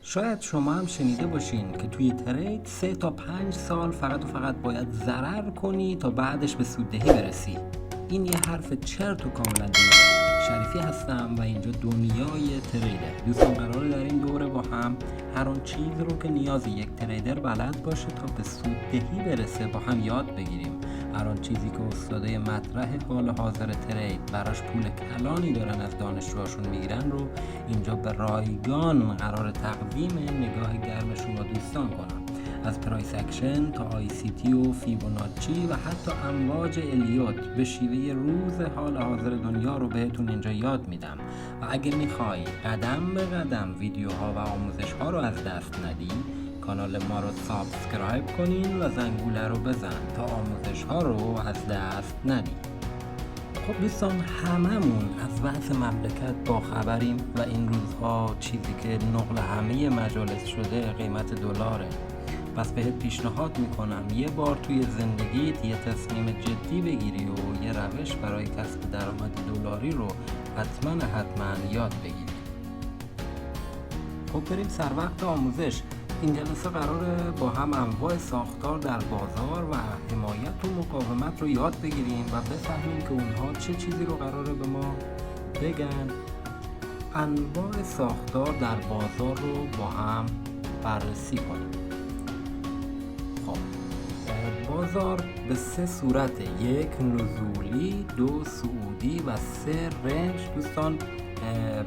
شاید شما هم شنیده باشین که توی ترید 3 تا 5 سال فقط و فقط باید ضرر کنی تا بعدش به سوددهی برسی. این یه حرف چرت و کاملا دروغه. شریفی هستم و اینجا دنیای تریده. دوستان قراره در این دوره با هم هر آن چیز رو که نیاز یک تریدر بلد باشه تا به سوددهی برسه با هم یاد بگیریم. هر آن چیزی که استادای مطرح حال حاضر ترید براش پول کلانی دارن از دانشجوهاشون میگیرن رو اینجا به رایگان قرار تقویم نگاه گرم شما دوستان کنم. از پرایس اکشن تا آی سی تی و فیبوناچی و حتی امواج الیوت به شیوه روز حال حاضر دنیا رو بهتون اینجا یاد میدم و اگه میخوای قدم به قدم ویدیوها و آموزش ها رو از دست ندی، کانال ما رو سابسکرایب کنین و زنگوله رو بزن تا آموزش ها رو از دست ندی. خب دوستان، هممون از وضع مملکت با خبریم و این روزها چیزی که نقل همه مجالس شده قیمت دلاره. پس بهت پیشنهاد میکنم یه بار توی زندگیت یه تصمیم جدی بگیری و یه روش برای کسب درآمد دلاری رو حتما یاد بگیری. خب بریم سر وقت آموزش. این جلسه قراره با هم انواع ساختار در بازار و حمایت و مقاومت رو یاد بگیریم و بفهمیم که اونها چه چیزی رو قراره به ما بگن. انواع ساختار در بازار رو با هم بررسی کنیم. خب بازار به 3 صورته: 1 نزولی، 2 صعودی و 3 رنج. دوستان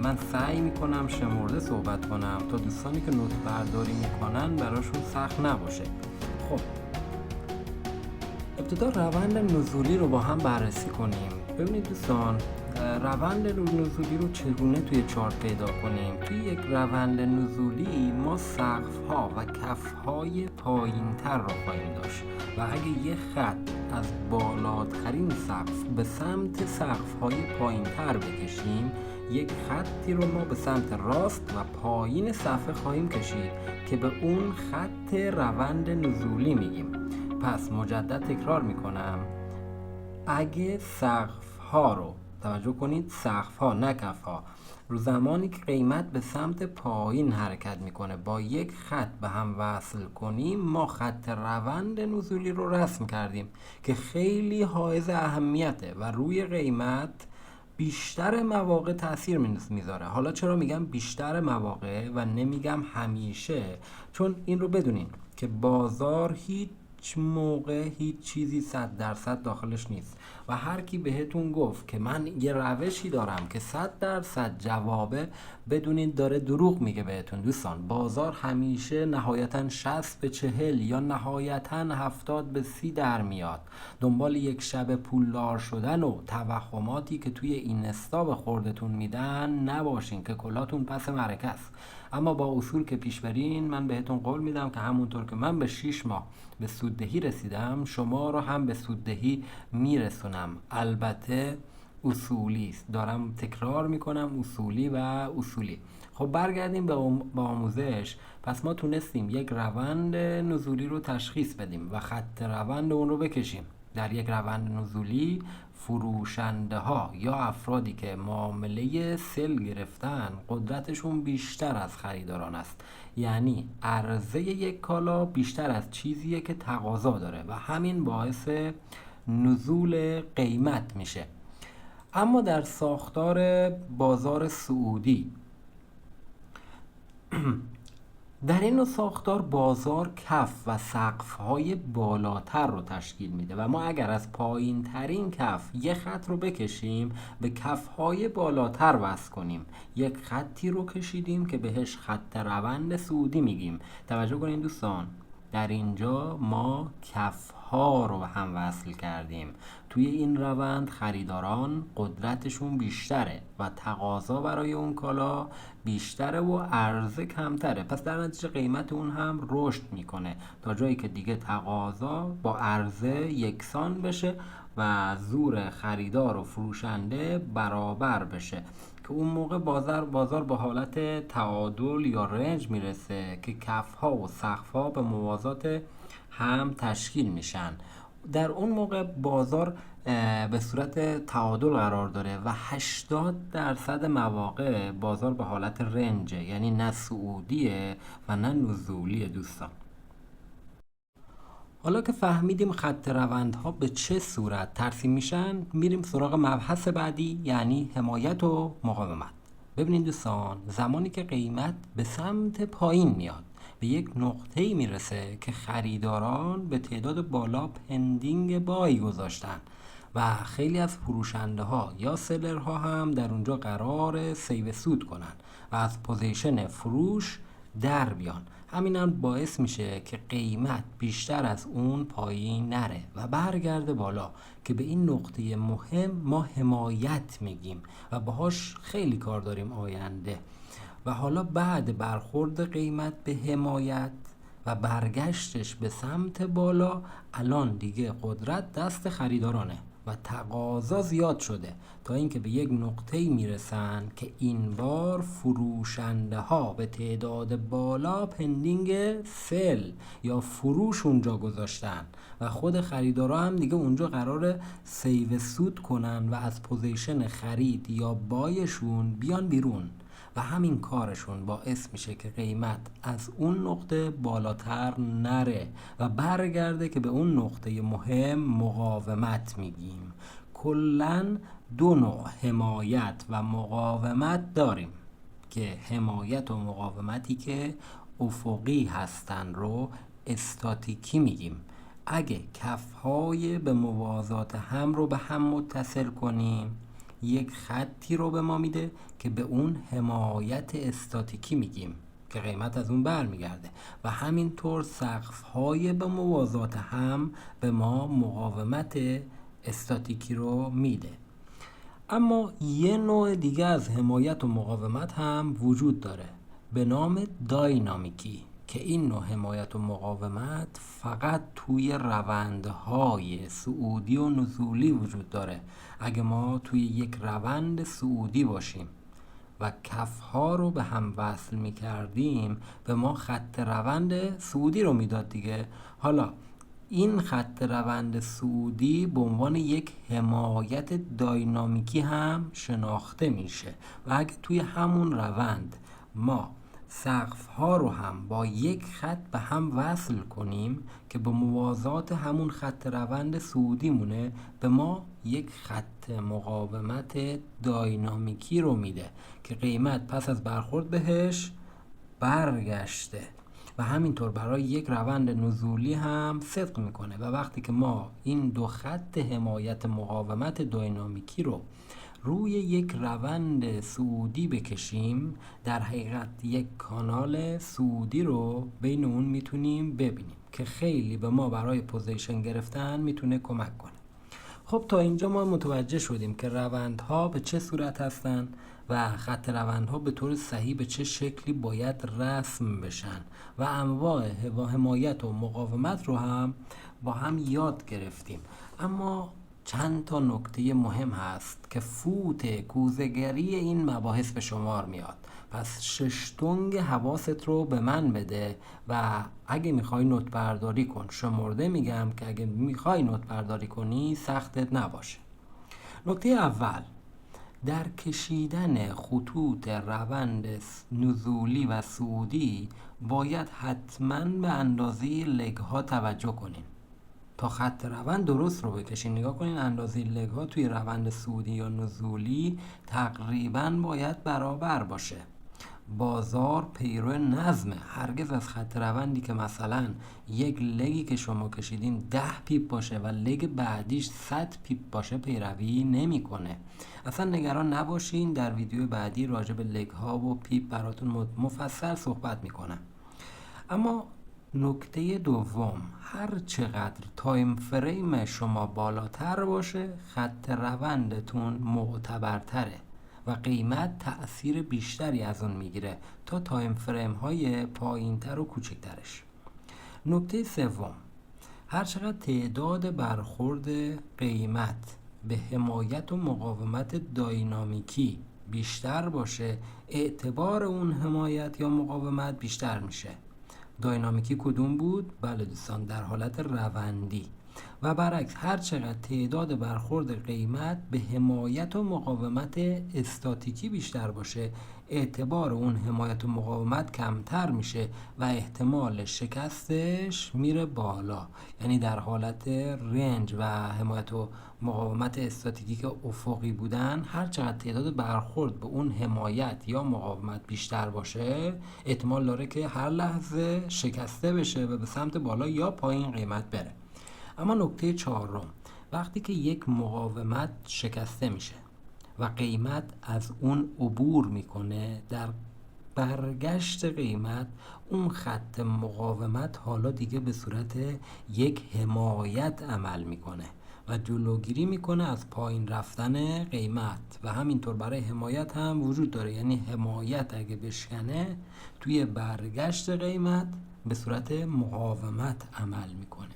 من سعی میکنم شمرده صحبت کنم تا دوستانی که نوت برداری میکنن براشون سخت نباشه. خب ابتدا روند نزولی رو با هم بررسی کنیم. ببینید دوستان، روند نزولی رو چگونه توی چارت پیدا کنیم؟ توی یک روند نزولی ما سقف‌ها و کف‌های پایین‌تر رو خواهیم داشت و اگه یه خط از بالاترین سقف به سمت سقف‌های پایین‌تر بکشیم، یک خطی رو ما به سمت راست و پایین صفحه خواهیم کشید که به اون خط روند نزولی میگیم. پس مجدد تکرار میکنم، اگه سقف‌ها رو توجه کنید، سقف‌ها نه کف‌ها، رو زمانی که قیمت به سمت پایین حرکت میکنه با یک خط به هم وصل کنیم، ما خط روند نزولی رو رسم کردیم که خیلی حائز اهمیته و روی قیمت بیشتر مواقع تاثیر میذاره. حالا چرا میگم بیشتر مواقع و نمیگم همیشه؟ چون این رو بدونین که بازار هیچ موقع هیچ چیزی 100% داخلش نیست و هر کی بهتون گفت که من یه روشی دارم که 100% جوابه، بدونید داره دروغ میگه بهتون. دوستان بازار همیشه نهایتا 60 به 40 یا نهایتا 70 به 30 در میاد. دنبال یک شب پولدار شدن و توهماتی که توی این استا خوردتون میدن نباشین که کلاتون پس معرکه است. اما با اصول که پیش برین، من بهتون قول میدم که همونطور که من به 6 ماه به سوددهی رسیدم، شما رو هم به سوددهی میرسونم. البته اصولی است، دارم تکرار میکنم، اصولی و اصولی. خب برگردیم به آموزش. پس ما تونستیم یک روند نزولی رو تشخیص بدیم و خط روند اون رو بکشیم. در یک روند نزولی فروشنده ها یا افرادی که معامله سل گرفتن قدرتشون بیشتر از خریداران است، یعنی عرضه یک کالا بیشتر از چیزیه که تقاضا داره و همین باعث نزول قیمت میشه. اما در ساختار بازار سعودی در این ساختار بازار کف و سقف‌های بالاتر رو تشکیل میده و ما اگر از پایین ترین کف یک خط رو بکشیم به کف‌های بالاتر وصل کنیم، یک خطی رو کشیدیم که بهش خط روند سعودی میگیم. توجه کنین دوستان، در اینجا ما کف‌ها رو به هم وصل کردیم. توی این روند خریداران قدرتشون بیشتره و تقاضا برای اون کالا بیشتره و عرضه کمتره، پس در نتیجه قیمت اون هم رشد میکنه تا جایی که دیگه تقاضا با عرضه یکسان بشه و زور خریدار و فروشنده برابر بشه که اون موقع بازار به حالت تعادل یا رنج میرسه که کفها و سقفها به موازات هم تشکیل میشن. در اون موقع بازار به صورت تعادل قرار داره و 80% مواقع بازار به حالت رنجه، یعنی نه صعودیه و نه نزولیه دوستان. حالا که فهمیدیم خط روندها به چه صورت ترسیم میشن، میریم سراغ مبحث بعدی، یعنی حمایت و مقاومت. ببینید دوستان، زمانی که قیمت به سمت پایین میاد به یک نقطه‌ای میرسه که خریداران به تعداد بالا پندینگ بای گذاشتن و خیلی از فروشنده ها یا سلرها هم در اونجا قرار سیو سود کنن و از پوزیشن فروش در بیان. همین هم باعث میشه که قیمت بیشتر از اون پایین نره و برگرده بالا، که به این نقطه مهم ما حمایت میگیم و باهاش خیلی کار داریم آینده. و حالا بعد برخورد قیمت به حمایت و برگشتش به سمت بالا، الان دیگه قدرت دست خریدارانه و تقاضا زیاد شده تا اینکه به یک نقطه‌ای میرسن که این بار فروشنده ها به تعداد بالا پندینگ سل یا فروش اونجا گذاشتن و خود خریدارا هم دیگه اونجا قراره سیو سود کنن و از پوزیشن خرید یا بایشون بیان بیرون و همین کارشون باعث میشه که قیمت از اون نقطه بالاتر نره و برگرده که به اون نقطه مهم مقاومت میگیم. کلن دو نوع حمایت و مقاومت داریم که حمایت و مقاومتی که افقی هستن رو استاتیکی میگیم. اگه کفهای به موازات هم رو به هم متصل کنیم، یک خطی رو به ما میده که به اون حمایت استاتیکی میگیم که قیمت از اون برمیگرده و همینطور سقف‌های به موازات هم به ما مقاومت استاتیکی رو میده. اما یه نوع دیگه از حمایت و مقاومت هم وجود داره به نام داینامیکی، که این نوع حمایت و مقاومت فقط توی روندهای صعودی و نزولی وجود داره. اگه ما توی یک روند صعودی باشیم و کفها رو به هم وصل می کردیم، به ما خط روند صعودی رو میداد دیگه. حالا این خط روند صعودی به عنوان یک حمایت داینامیکی هم شناخته میشه و اگه توی همون روند ما سقف ها رو هم با یک خط به هم وصل کنیم که به موازات همون خط روند صعودی مونه، به ما یک خط مقاومت داینامیکی رو میده که قیمت پس از برخورد بهش برگشته و همینطور برای یک روند نزولی هم صدق میکنه. و وقتی که ما این دو خط حمایت مقاومت داینامیکی رو روی یک روند صعودی بکشیم، در حقیقت یک کانال صعودی رو بین اون میتونیم ببینیم که خیلی به ما برای پوزیشن گرفتن میتونه کمک کنه. خب تا اینجا ما متوجه شدیم که روندها به چه صورت هستن و خط روندها به طور صحیح به چه شکلی باید رسم بشن و انواع حمایت و مقاومت رو هم با هم یاد گرفتیم. اما چند تا نکته مهم هست که فوت کوزه‌گری این مباحث به شمار میاد. پس 6 تنگ حواست رو به من بده و اگه میخوای نوت برداری کن. شمرده میگم که اگه میخوای نوت برداری کنی سختت نباشه. نکته اول، در کشیدن خطوط روند نزولی و صعودی باید حتما به اندازه لگ ها توجه کنین تا خط روند درست رو بکشین. نگاه کنین اندازه لگ ها توی روند صعودی یا نزولی تقریبا باید برابر باشه. بازار پیرو نظمه، هرگز از خط روندی که مثلا یک لگی که شما کشیدین 10 پیپ باشه و لگ بعدیش 100 پیپ باشه پیروی نمیکنه. اصلا نگران نباشین، در ویدیو بعدی راجع به لگ ها و پیپ براتون مفصل صحبت میکنم. اما نکته دوم، هر چقدر تایم فریم شما بالاتر باشه خط روندتون معتبرتره و قیمت تأثیر بیشتری از اون میگیره تا تایم فریم های پایینتر و کوچکترش. نکته سوم، هر چقدر تعداد برخورد قیمت به حمایت و مقاومت داینامیکی بیشتر باشه، اعتبار اون حمایت یا مقاومت بیشتر میشه. داینامیکی کدوم بود؟ بله دوستان، در حالت روندی. و برعکس هر چقدر تعداد برخورد قیمت به حمایت و مقاومت استاتیکی بیشتر باشه، اعتبار اون حمایت و مقاومت کمتر میشه و احتمال شکستش میره بالا. یعنی در حالت رنج و حمایت و مقاومت استاتیکی که افقی بودن، هر چقدر تعداد برخورد به اون حمایت یا مقاومت بیشتر باشه، احتمال داره که هر لحظه شکسته بشه و به سمت بالا یا پایین قیمت بره. اما نکته چهارم، وقتی که یک مقاومت شکسته میشه و قیمت از اون عبور میکنه، در برگشت قیمت اون خط مقاومت حالا دیگه به صورت یک حمایت عمل میکنه و جلوگیری میکنه از پایین رفتن قیمت و همینطور برای حمایت هم وجود داره. یعنی حمایت اگه بشکنه توی برگشت قیمت به صورت مقاومت عمل میکنه.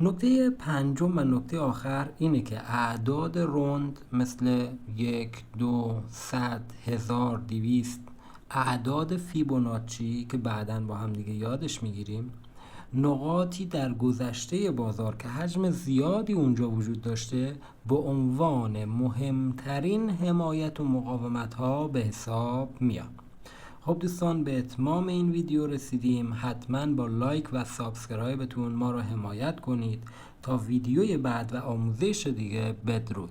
نکته پنجم و نکته آخر اینه که اعداد رند مثل 1 2 100 1000 200 اعداد فیبوناچی که بعداً با هم دیگه یادش میگیریم، نقاطی در گذشته بازار که حجم زیادی اونجا وجود داشته به عنوان مهمترین حمایت و مقاومت ها به حساب میاد. خب دوستان، به اتمام این ویدیو رسیدیم. حتما با لایک و سابسکرایبتون ما رو حمایت کنید تا ویدیوی بعد و آموزش دیگه. بدرود.